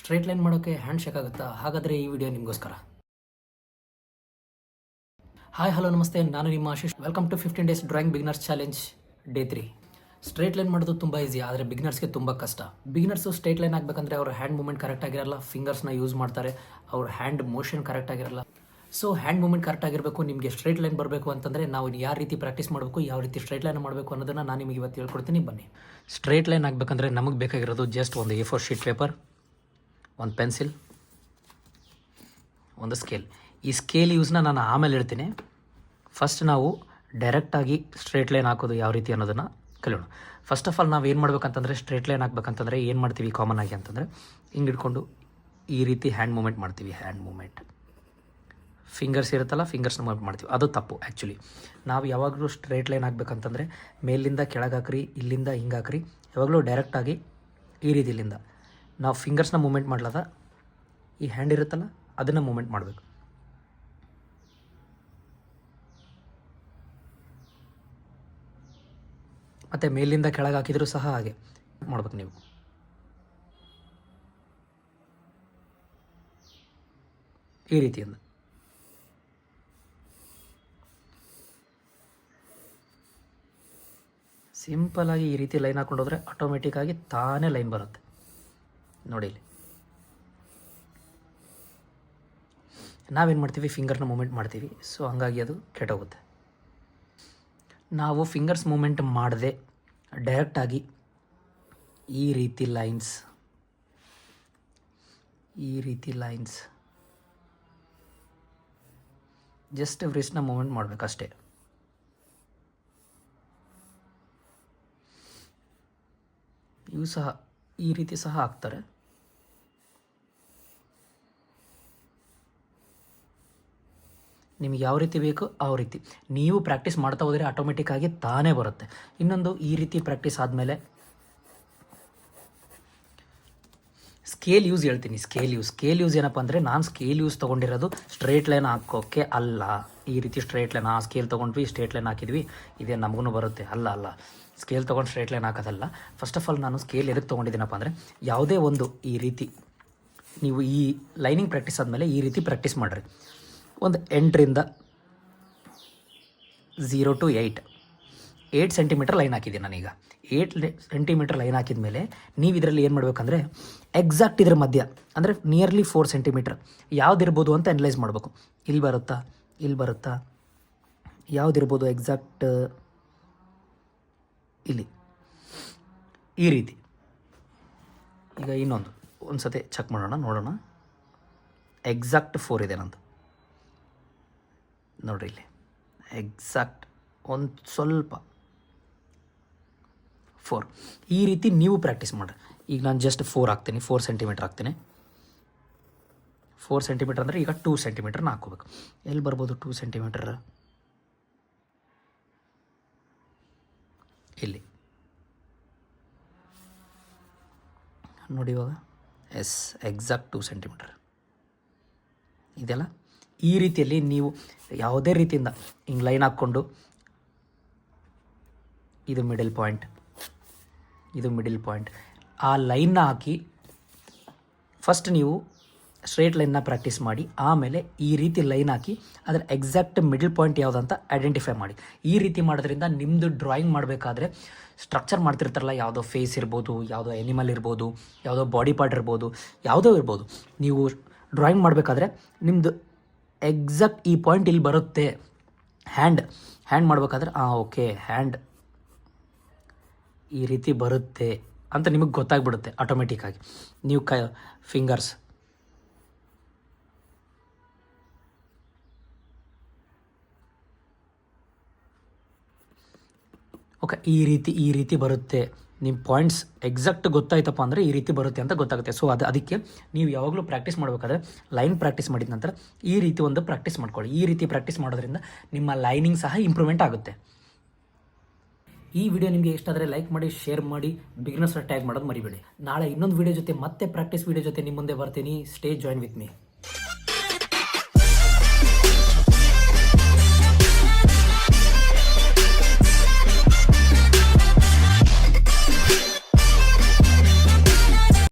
Straight line ಮಾಡೋಕ್ಕೆ hand shake ಆಗುತ್ತಾ? ಹಾಗಾದರೆ ಈ ವಿಡಿಯೋ ನಿಮಗೋಸ್ಕರ. ಹಾಯ್ ಹಲೋ ನಮಸ್ತೆ, ನಾನು ನಿಮ್ಮ Ashish. Welcome to 15 days drawing beginners challenge day 3. Straight line ಮಾಡೋದು ತುಂಬ ಈಸಿ, ಆದರೆ ಬಿಗಿನರ್ಸ್ಗೆ ತುಂಬ ಕಷ್ಟ. ಬಿಗಿನರ್ಸು ಸ್ಟ್ರೈಟ್ ಲೈನ್ ಆಗಬೇಕಂದ್ರೆ ಅವ್ರ ಹ್ಯಾಂಡ್ ಮೂವ್ಮೆಂಟ್ ಕರೆಕ್ಟ್ ಆಗಿರಲ್ಲ, ಫಿಂಗರ್ಸ್ನ ಯೂಸ್ ಮಾಡ್ತಾರೆ, ಅವ್ರ ಹ್ಯಾಂಡ್ ಮೋಷನ್ ಕರೆಕ್ಟ್ ಆಗಿರಲ್ಲ. ಸೊ ಹ್ಯಾಂಡ್ ಮೂವ್ಮೆಂಟ್ ಕರೆಕ್ಟ್ ಆಗಿರಬೇಕು. ನಿಮಗೆ ಸ್ಟ್ರೈಟ್ ಲೈನ್ ಬರಬೇಕು ಅಂತಂದರೆ ನಾವು ಯಾವ ರೀತಿ ಪ್ರಾಕ್ಟೀಸ್ ಮಾಡಬೇಕು, ಯಾವ ರೀತಿ ಸ್ಟ್ರೈಟ್ ಲೈನ್ ಮಾಡಬೇಕು ಅನ್ನೋದನ್ನು ನಾನು ನಿಮಗೆ ಇವತ್ತು ಹೇಳ್ಕೊಡ್ತೀನಿ. ಬನ್ನಿ. ಸ್ಟ್ರೈಟ್ ಲೈನ್ ಆಗಬೇಕಂದ್ರೆ ನಮಗೆ ಬೇಕಾಗಿರೋದು ಜಸ್ಟ್ ಒಂದು A4 ಶೀಟ್ ಪೇಪರ್, ಒಂದು ಪೆನ್ಸಿಲ್, ಒಂದು ಸ್ಕೇಲ್. ಈ ಸ್ಕೇಲ್ ಯೂಸ್ನ ನಾನು ಆಮೇಲೆ ಹೇಳ್ತೀನಿ. ಫಸ್ಟ್ ನಾವು ಡೈರೆಕ್ಟಾಗಿ ಸ್ಟ್ರೇಟ್ ಲೈನ್ ಹಾಕೋದು ಯಾವ ರೀತಿ ಅನ್ನೋದನ್ನು ಕಲಿಯೋಣ. ಫಸ್ಟ್ ಆಫ್ ಆಲ್ ನಾವು ಏನು ಮಾಡ್ಬೇಕಂತಂದರೆ, ಸ್ಟ್ರೇಟ್ ಲೈನ್ ಹಾಕ್ಬೇಕಂತಂದರೆ ಏನು ಮಾಡ್ತೀವಿ ಕಾಮನ್ ಆಗಿ ಅಂತಂದರೆ, ಹಿಂಗೆ ಹಿಡ್ಕೊಂಡು ಈ ರೀತಿ ಹ್ಯಾಂಡ್ ಮೂಮೆಂಟ್ ಮಾಡ್ತೀವಿ. ಹ್ಯಾಂಡ್ ಮೂಮೆಂಟ್, ಫಿಂಗರ್ಸ್ ಇರುತ್ತಲ್ಲ, ಫಿಂಗರ್ಸ್ನ ಮೂವ್ಮೆಂಟ್ ಮಾಡ್ತೀವಿ. ಅದು ತಪ್ಪು. ಆ್ಯಕ್ಚುಲಿ ನಾವು ಯಾವಾಗಲೂ ಸ್ಟ್ರೇಟ್ ಲೈನ್ ಹಾಕ್ಬೇಕಂತಂದರೆ ಮೇಲಿಂದ ಕೆಳಗೆ ಹಾಕ್ರಿ, ಇಲ್ಲಿಂದ ಹಿಂಗೆ ಹಾಕ್ರಿ. ಯಾವಾಗಲೂ ಡೈರೆಕ್ಟಾಗಿ ಈ ರೀತಿ ಇಲ್ಲಿಂದ ನಾವು ಫಿಂಗರ್ಸ್ನ ಮೂಮೆಂಟ್ ಮಾಡ್ಲದ, ಈ ಹ್ಯಾಂಡ್ ಇರುತ್ತಲ್ಲ ಅದನ್ನು ಮೂಮೆಂಟ್ ಮಾಡಬೇಕು. ಮತ್ತು ಮೇಲಿಂದ ಕೆಳಗೆ ಹಾಕಿದರೂ ಸಹ ಹಾಗೆ ಮಾಡ್ಬೇಕು ನೀವು. ಈ ರೀತಿಯಿಂದ ಸಿಂಪಲಾಗಿ ಈ ರೀತಿ ಲೈನ್ ಹಾಕೊಂಡು ಹೋದರೆ ಆಟೋಮೆಟಿಕ್ಕಾಗಿ ತಾನೇ ಲೈನ್ ಬರುತ್ತೆ. ನೋಡಿ ಇಲ್ಲಿ ನಾವೇನು ಮಾಡ್ತೀವಿ, ಫಿಂಗರ್ನ ಮೂಮೆಂಟ್ ಮಾಡ್ತೀವಿ. ಸೊ ಹಂಗಾಗಿ ಅದು ಕೆಟ್ಟೋಗುತ್ತೆ. ನಾವು ಫಿಂಗರ್ಸ್ ಮೂಮೆಂಟ್ ಮಾಡದೆ ಡೈರೆಕ್ಟಾಗಿ ಈ ರೀತಿ ಲೈನ್ಸ್ ಜಸ್ಟ್ ವ್ರಿಸ್ಟ್ನ ಮೂಮೆಂಟ್ ಮಾಡಬೇಕಷ್ಟೇ. ಇವು ಸಹ ಈ ರೀತಿ ಸಹ ಹಾಕ್ತಾರೆ. ನಿಮಗೆ ಯಾವ ರೀತಿ ಬೇಕು ಆ ರೀತಿ ನೀವು ಪ್ರಾಕ್ಟೀಸ್ ಮಾಡ್ತಾ ಹೋದರೆ ಆಟೋಮೆಟಿಕ್ಕಾಗಿ ತಾನೇ ಬರುತ್ತೆ. ಇನ್ನೊಂದು, ಈ ರೀತಿ ಪ್ರಾಕ್ಟೀಸ್ ಆದಮೇಲೆ ಸ್ಕೇಲ್ ಯೂಸ್ ಹೇಳ್ತೀನಿ. ಸ್ಕೇಲ್ ಯೂಸ್ ಏನಪ್ಪ ಅಂದರೆ, ನಾನು ಸ್ಕೇಲ್ ಯೂಸ್ ತೊಗೊಂಡಿರೋದು ಸ್ಟ್ರೇಟ್ ಲೈನ್ ಹಾಕೋಕ್ಕೆ ಅಲ್ಲ. ಈ ರೀತಿ ಸ್ಟ್ರೇಟ್ ಲೈನ್ ಸ್ಕೇಲ್ ತೊಗೊಂಡ್ವಿ, ಸ್ಟ್ರೇಟ್ ಲೈನ್ ಹಾಕಿದ್ವಿ, ಇದೇ ನಮಗೂ ಬರುತ್ತೆ. ಅಲ್ಲ, ಸ್ಕೇಲ್ ತೊಗೊಂಡು ಸ್ಟ್ರೇಟ್ ಲೈನ್ ಹಾಕೋದಲ್ಲ. ಫಸ್ಟ್ ಆಫ್ ಆಲ್ ನಾನು ಸ್ಕೇಲ್ ಎದಕ್ಕೆ ತೊಗೊಂಡಿದ್ದೀನಪ್ಪ ಅಂದರೆ, ಯಾವುದೇ ಒಂದು ಈ ರೀತಿ ನೀವು ಈ ಲೈನಿಂಗ್ ಪ್ರಾಕ್ಟೀಸ್ ಆದಮೇಲೆ ಈ ರೀತಿ ಪ್ರಾಕ್ಟೀಸ್ ಮಾಡಿರಿ. ಒಂದು 8ರಿಂದ 0 to 8 ಸೆಂಟಿಮೀಟರ್ ಲೈನ್ ಹಾಕಿದ್ದೀನಿ ನಾನೀಗ. 8 ಸೆಂಟಿಮೀಟರ್ ಲೈನ್ ಹಾಕಿದ ಮೇಲೆ ನೀವು ಇದರಲ್ಲಿ ಏನು ಮಾಡಬೇಕಂದ್ರೆ, ಎಕ್ಸಾಕ್ಟ್ ಇದ್ರ ಮಧ್ಯ ಅಂದರೆ ನಿಯರ್ಲಿ 4 ಸೆಂಟಿಮೀಟರ್ ಯಾವುದಿರ್ಬೋದು ಅಂತ ಅನಲೈಸ್ ಮಾಡಬೇಕು. ಇಲ್ಲಿ ಬರುತ್ತಾ ಯಾವುದಿರ್ಬೋದು ಎಕ್ಸಾಕ್ಟ್ ಇಲ್ಲಿ ಈ ರೀತಿ. ಈಗ ಒಂದು ಸತಿ ಚೆಕ್ ಮಾಡೋಣ, ನೋಡೋಣ. ಎಕ್ಸಾಕ್ಟ್ 4 ಇದೆ ನಂದು. ನೋಡಿರಿ ಇಲ್ಲಿ ಎಕ್ಸಾಕ್ಟ್ ಒಂದು ಸ್ವಲ್ಪ 4. ಈ ರೀತಿ ನೀವು ಪ್ರಾಕ್ಟೀಸ್ ಮಾಡಿರಿ. ಈಗ ನಾನು ಜಸ್ಟ್ 4 ಸೆಂಟಿಮೀಟರ್ ಹಾಕ್ತೀನಿ. 4 ಸೆಂಟಿಮೀಟರ್ ಅಂದರೆ ಈಗ 2 ಸೆಂಟಿಮೀಟರ್ನ ಹಾಕೋಬೇಕು. ಎಲ್ಲಿ ಬರ್ಬೋದು 2 ಸೆಂಟಿಮೀಟರ್? ಇಲ್ಲಿ ನೋಡಿ. ಇವಾಗ ಎಕ್ಸಾಕ್ಟ್ 2 ಸೆಂಟಿಮೀಟರ್ ಇದೆಲ್ಲ. ಈ ರೀತಿಯಲ್ಲಿ ನೀವು ಯಾವುದೇ ರೀತಿಯಿಂದ ಹಿಂಗೆ ಲೈನ್ ಹಾಕ್ಕೊಂಡು, ಇದು ಮಿಡಲ್ ಪಾಯಿಂಟ್, ಆ ಲೈನ್ನ ಹಾಕಿ ಫಸ್ಟ್ ನೀವು ಸ್ಟ್ರೇಟ್ ಲೈನ್ನ ಪ್ರಾಕ್ಟೀಸ್ ಮಾಡಿ, ಆಮೇಲೆ ಈ ರೀತಿ ಲೈನ್ ಹಾಕಿ ಅದರ ಎಕ್ಸಾಕ್ಟ್ ಮಿಡಲ್ ಪಾಯಿಂಟ್ ಯಾವುದಂತ ಐಡೆಂಟಿಫೈ ಮಾಡಿ. ಈ ರೀತಿ ಮಾಡೋದ್ರಿಂದ ನಿಮ್ಮದು ಡ್ರಾಯಿಂಗ್ ಮಾಡಬೇಕಾದ್ರೆ ಸ್ಟ್ರಕ್ಚರ್ ಮಾಡ್ತಿರ್ತಾರಲ್ಲ, ಯಾವುದೋ ಫೇಸ್ ಇರ್ಬೋದು, ಯಾವುದೋ ಎನಿಮಲ್ ಇರ್ಬೋದು, ಯಾವುದೋ ಬಾಡಿ ಪಾರ್ಟ್ ಇರ್ಬೋದು, ಯಾವುದೋ ಇರ್ಬೋದು, ನೀವು ಡ್ರಾಯಿಂಗ್ ಮಾಡಬೇಕಾದ್ರೆ ನಿಮ್ಮದು ಎಕ್ಸಾಕ್ಟ್ ಈ ಪಾಯಿಂಟ್ ಇಲ್ಲಿ ಬರುತ್ತೆ. ಹ್ಯಾಂಡ್ ಮಾಡಬೇಕಾದ್ರೆ ಓಕೆ ಹ್ಯಾಂಡ್ ಈ ರೀತಿ ಬರುತ್ತೆ ಅಂತ ನಿಮಗೆ ಗೊತ್ತಾಗ್ಬಿಡುತ್ತೆ ಆಟೋಮೆಟಿಕ್ಕಾಗಿ. ನೀವು ಫಿಂಗರ್ಸ್ ಓಕೆ ಈ ರೀತಿ ಬರುತ್ತೆ. ನಿಮ್ಮ ಪಾಯಿಂಟ್ಸ್ ಎಕ್ಸಾಕ್ಟ್ ಗೊತ್ತಾಯ್ತಪ್ಪ ಅಂದರೆ ಈ ರೀತಿ ಬರುತ್ತೆ ಅಂತ ಗೊತ್ತಾಗುತ್ತೆ. ಸೊ ಅದಕ್ಕೆ ನೀವು ಯಾವಾಗಲೂ ಪ್ರಾಕ್ಟೀಸ್ ಮಾಡಬೇಕಾದ್ರೆ ಲೈನ್ ಪ್ರಾಕ್ಟೀಸ್ ಮಾಡಿದ ನಂತರ ಈ ರೀತಿ ಒಂದು ಪ್ರಾಕ್ಟೀಸ್ ಮಾಡ್ಕೊಳ್ಳಿ. ಈ ರೀತಿ ಪ್ರಾಕ್ಟೀಸ್ ಮಾಡೋದ್ರಿಂದ ನಿಮ್ಮ ಲೈನಿಂಗ್ ಸಹ ಇಂಪ್ರೂವ್ಮೆಂಟ್ ಆಗುತ್ತೆ. ಈ ವಿಡಿಯೋ ನಿಮಗೆ ಇಷ್ಟ ಆದರೆ ಲೈಕ್ ಮಾಡಿ, ಶೇರ್ ಮಾಡಿ, ಬಿಗಿನರ್ಸ್ ಟ್ಯಾಗ್ ಮಾಡೋದು ಮರಿಬೇಡಿ. ನಾಳೆ ಇನ್ನೊಂದು ವಿಡಿಯೋ ಜೊತೆ, ಮತ್ತೆ ಪ್ರಾಕ್ಟೀಸ್ ವಿಡಿಯೋ ಜೊತೆ ನಿಮ್ಮ ಮುಂದೆ ಬರ್ತೀನಿ. Stay join with me.